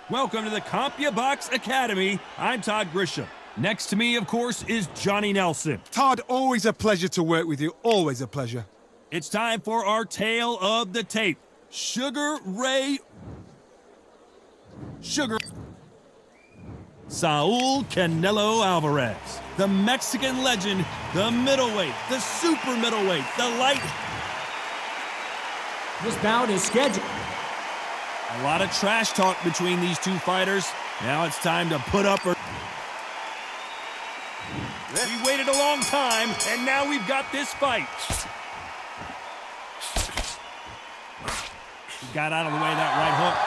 Welcome to the CompuBox Academy. I'm Todd Grisham. Next to me, of course, is Johnny Nelson. Todd, always a pleasure to work with you. Always a pleasure. It's time for our tale of the tape. Sugar Saul Canelo Alvarez. The Mexican legend, the middleweight, the super middleweight, the light. This bout is scheduled. A lot of trash talk between these two fighters. Now it's time to put up or... We waited a long time, and now we've got this fight. He got out of the way of that right hook.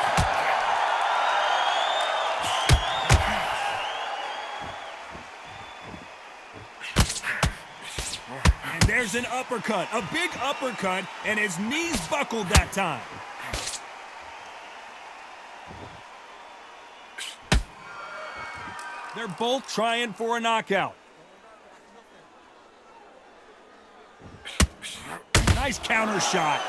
And there's an uppercut, a big uppercut, and his knees buckled that time. They're both trying for a knockout. Nice counter shot.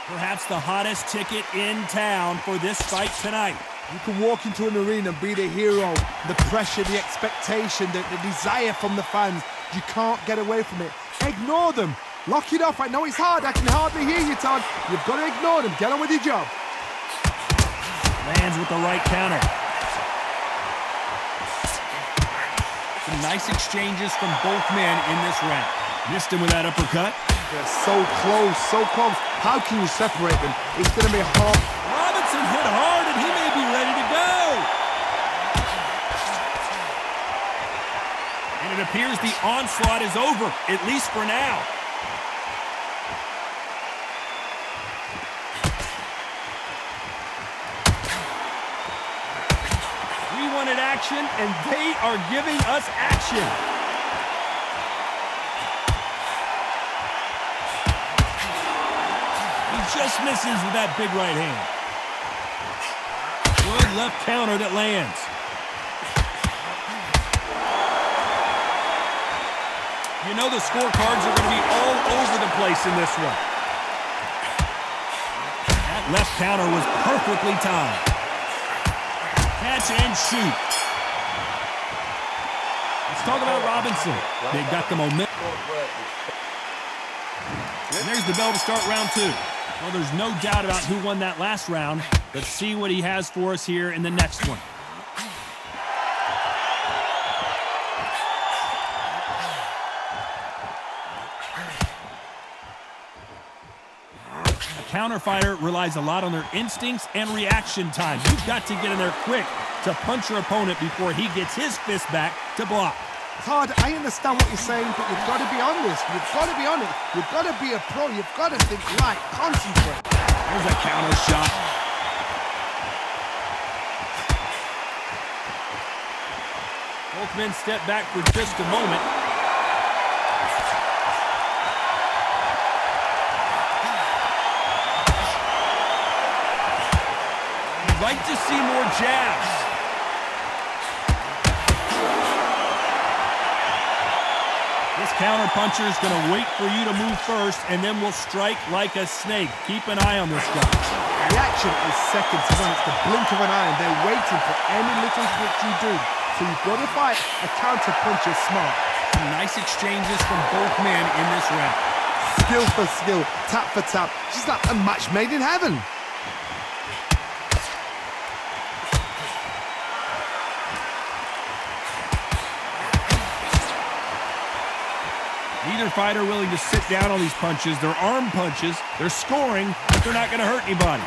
Perhaps the hottest ticket in town for this fight tonight. You can walk into an arena and be the hero. The pressure, the expectation, the desire from the fans. You can't get away from it. Ignore them. Lock it off. I know it's hard. I can hardly hear you, Todd. You've got to ignore them. Get on with your job. Lands with the right counter. Some nice exchanges from both men in this round. Missed him with that uppercut. They're so close, so close. How can you separate them? It's going to be hard. Robinson hit hard, and he may be ready to go. And it appears the onslaught is over, at least for now. We wanted action, and they are giving us action. Just misses with that big right hand. Good left counter that lands. You know the scorecards are going to be all over the place in this one. That left counter was perfectly timed. Catch and shoot. Let's talk about Robinson. They got the momentum. And there's the bell to start round two. Well, there's no doubt about who won that last round. Let's see what he has for us here in the next one. A counter fighter relies a lot on their instincts and reaction time. You've got to get in there quick to punch your opponent before he gets his fist back to block. Todd, I understand what you're saying, but you've got to be honest. You've got to be on it. You've got to be a pro. You've got to think right. Concentrate. There's a counter shot. Both men step back for just a moment. You'd like to see more jabs. This counter puncher is going to wait for you to move first, and then will strike like a snake. Keep an eye on this guy. Reaction is second to none. It's the blink of an eye, and they're waiting for any little switch you do. So you've got to fight a counter puncher smart. Some nice exchanges from both men in this round. Skill for skill, tap for tap. She's like a match made in heaven. Neither fighter willing to sit down on these punches. They're arm punches. They're scoring, but they're not going to hurt anybody.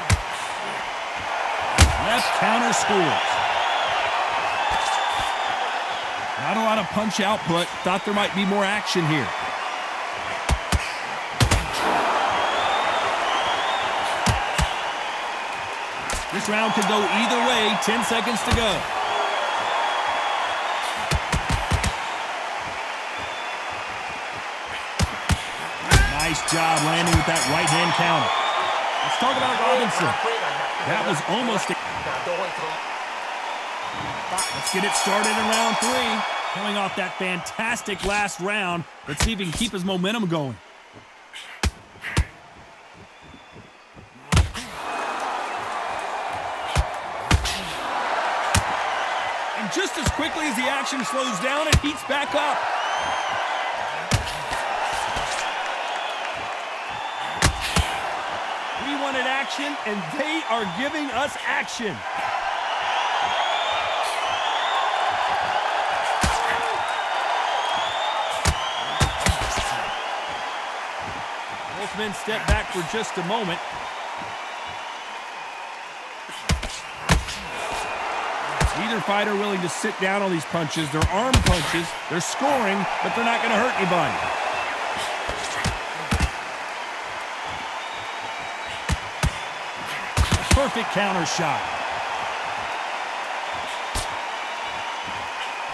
Left counter scores. Not a lot of punch output. Thought there might be more action here. This round could go either way. 10 seconds to go. Nice job landing with that right-hand counter. Let's talk about Robinson. That was almost... Let's get it started in round three. Coming off that fantastic last round. Let's see if he can keep his momentum going. And just as quickly as the action slows down, it heats back up. We wanted action, and they are giving us action. Both men step back for just a moment. Neither fighter willing to sit down on these punches. They're arm punches. They're scoring, but they're not going to hurt anybody. A perfect counter shot.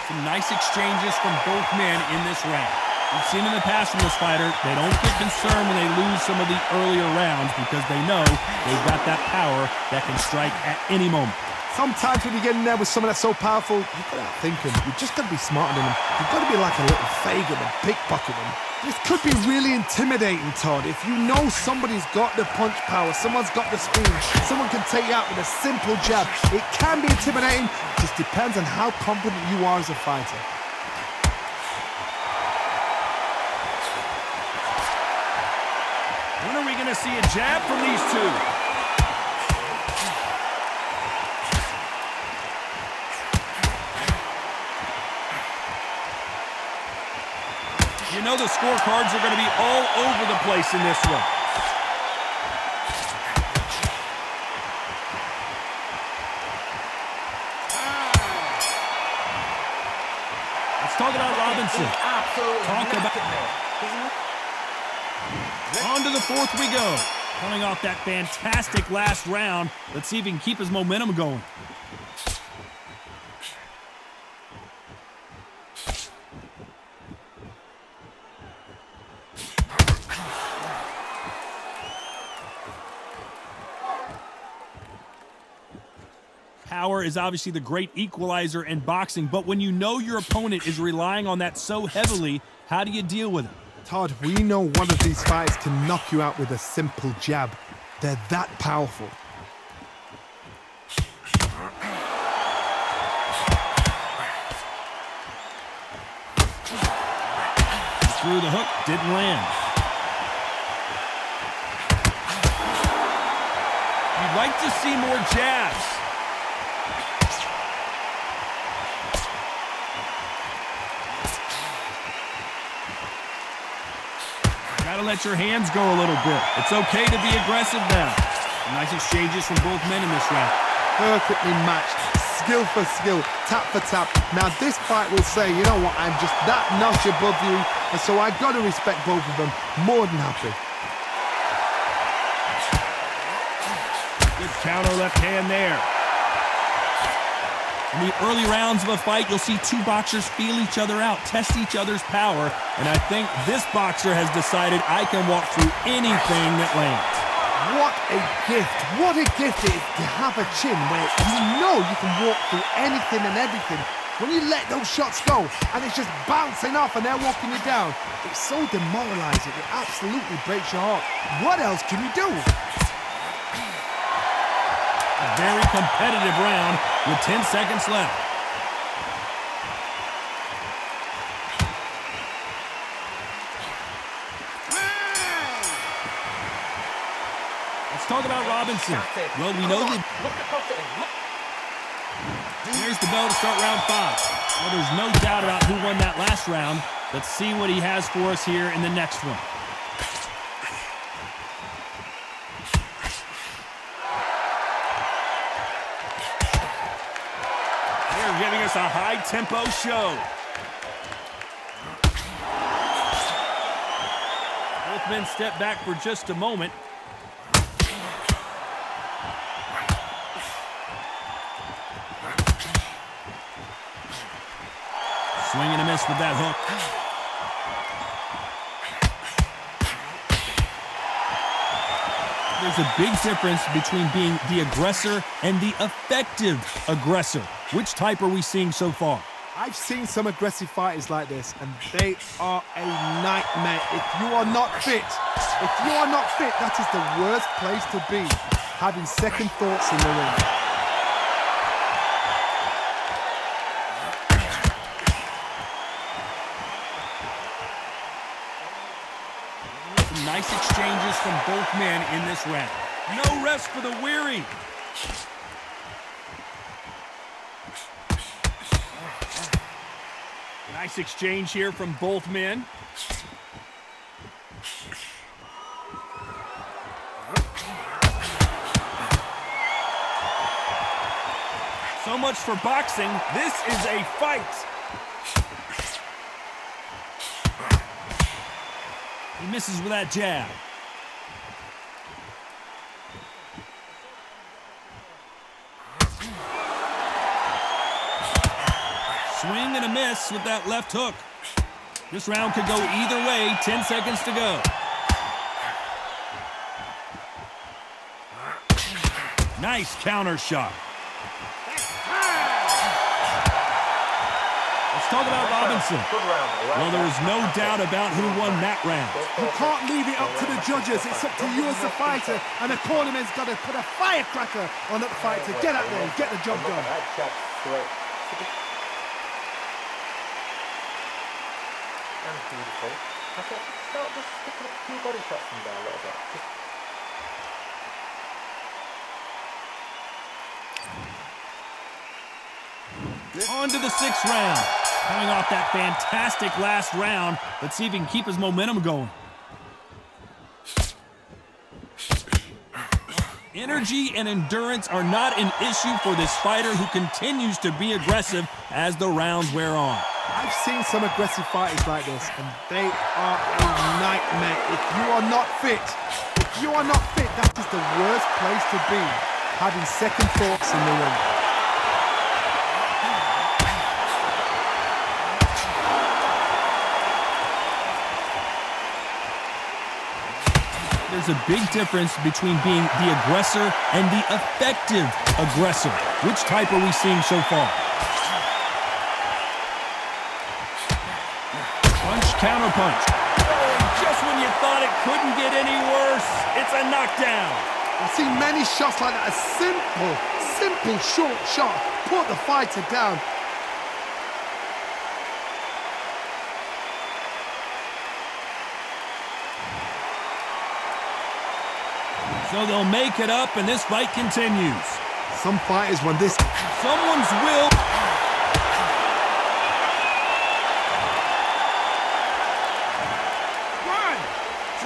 Some nice exchanges from both men in this round. We've seen in the past from this fighter, they don't get concerned when they lose some of the earlier rounds because they know they've got that power that can strike at any moment. Sometimes when you get in there with someone that's so powerful, you've got to outthink them. You've just got to be smarter than them. You've got to be like a little Fagin and pickpocket them. This could be really intimidating, Todd. If you know somebody's got the punch power, someone's got the speed, someone can take you out with a simple jab. It can be intimidating. It just depends on how confident you are as a fighter. When are we going to see a jab from these two? You know the scorecards are going to be all over the place in this one. Let's talk about Robinson. Talk about... On to the fourth we go. Coming off that fantastic last round. Let's see if he can keep his momentum going. Power is obviously the great equalizer in boxing, but when you know your opponent is relying on that so heavily, how do you deal with it? Todd, we know one of these fighters can knock you out with a simple jab. They're that powerful. Through the hook, didn't land. You'd like to see more jabs. Gotta let your hands go a little bit. It's okay to be aggressive now. Nice exchanges from both men in this round. Perfectly matched, skill for skill, tap for tap. Now this fight will say, you know what, I'm just that notch above you, and so I gotta respect both of them. More than happy. Good counter left hand there. In the early rounds of a fight, you'll see two boxers feel each other out, test each other's power, and I think this boxer has decided I can walk through anything that lands. What a gift. What a gift it is to have a chin where you know you can walk through anything and everything. When you let those shots go and it's just bouncing off and they're walking you down, it's so demoralizing. It absolutely breaks your heart. What else can you do? A very competitive round with 10 seconds left. Let's talk about Robinson. Well, we know that... Here's the bell to start round 5. Well, there's no doubt about who won that last round. Let's see what he has for us here in the next one. They're giving us a high-tempo show. Both men step back for just a moment. Swing and a miss with that hook. There's a big difference between being the aggressor and the effective aggressor. Which type are we seeing so far? I've seen some aggressive fighters like this, and they are a nightmare. If you are not fit, that is the worst place to be, having second thoughts in the ring. Nice exchanges from both men in this round. No rest for the weary. Nice exchange here from both men. So much for boxing. This is a fight. He misses with that jab. Swing and a miss with that left hook. This round could go either way. 10 seconds to go. Nice counter shot. Let's talk about Robinson. Well, there is no doubt about who won that round. You can't leave it up to the judges. It's up to you as the fighter, and the cornerman's got to put a firecracker on that fight to get out there and get the job done. And beautiful. I thought, start just sticking a few body shots in there a little bit. On to the 6th round. Coming off that fantastic last round. Let's see if he can keep his momentum going. Energy and endurance are not an issue for this fighter who continues to be aggressive as the rounds wear on. I've seen some aggressive fighters like this, and they are a nightmare. If you are not fit, that is the worst place to be, having second thoughts in the ring. There's a big difference between being the aggressor and the effective aggressor. Which type are we seeing so far? Punch, counter punch. Oh, just when you thought it couldn't get any worse, it's a knockdown. I've seen many shots like that. A simple short shot put the fighter down. So they'll make it up, and this fight continues. Some fighters, when this... Someone's will... One,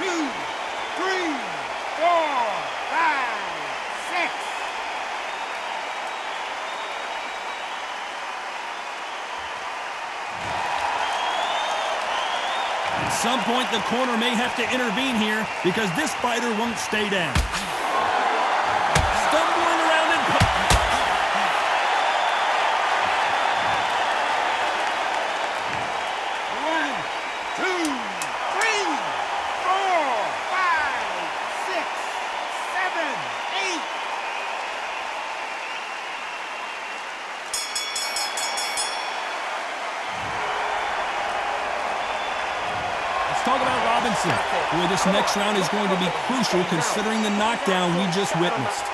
two, three, 4, 5, 6. At some point, the corner may have to intervene here because this fighter won't stay down. Stumbling around and... One, two, three, 4, 5, 6, 7, 8. Let's talk about Robinson. Boy, this next round is going to be crucial considering the knockdown we just witnessed.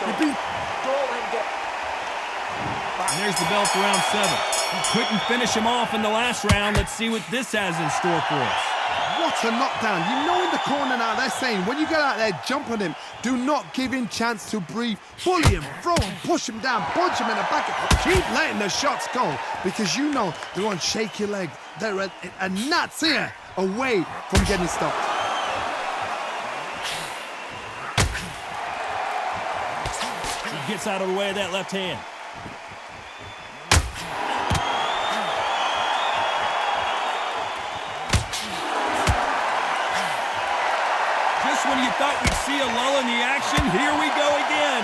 And there's the bell for round 7. He couldn't finish him off in the last round. Let's see what this has in store for us. What a knockdown. You know in the corner now, they're saying, when you get out there, jump on him. Do not give him chance to breathe. Bully him, throw him, push him down, punch him in the back. Keep letting the shots go because you know they're on shaky leg. They're a nuts here away from getting stopped. He gets out of the way of that left hand. Just when you thought we'd see a lull in the action, here we go again.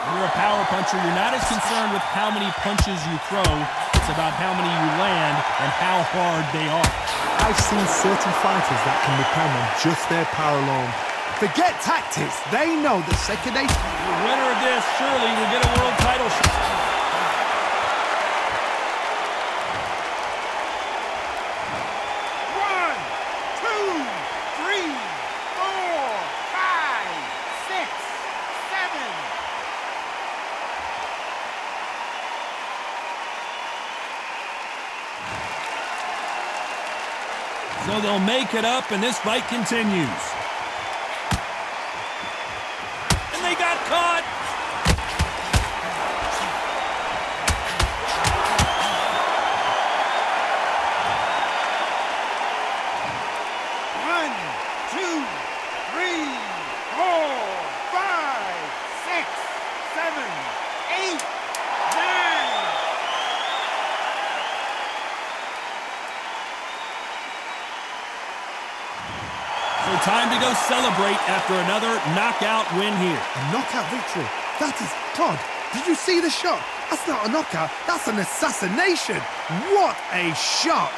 When you're a power puncher, you're not as concerned with how many punches you throw. It's about how many you land and how hard they are. I've seen certain fighters that can depend on just their power alone. Forget tactics. They know the second they... The winner of this surely will get a world title shot. So they'll make it up, and this fight continues. And they got caught. One, two, three, four, five, six, seven, eight, nine. So time to go celebrate after another knockout win here. A knockout victory. That is, Todd, did you see the shot? That's not a knockout, that's an assassination. What a shot!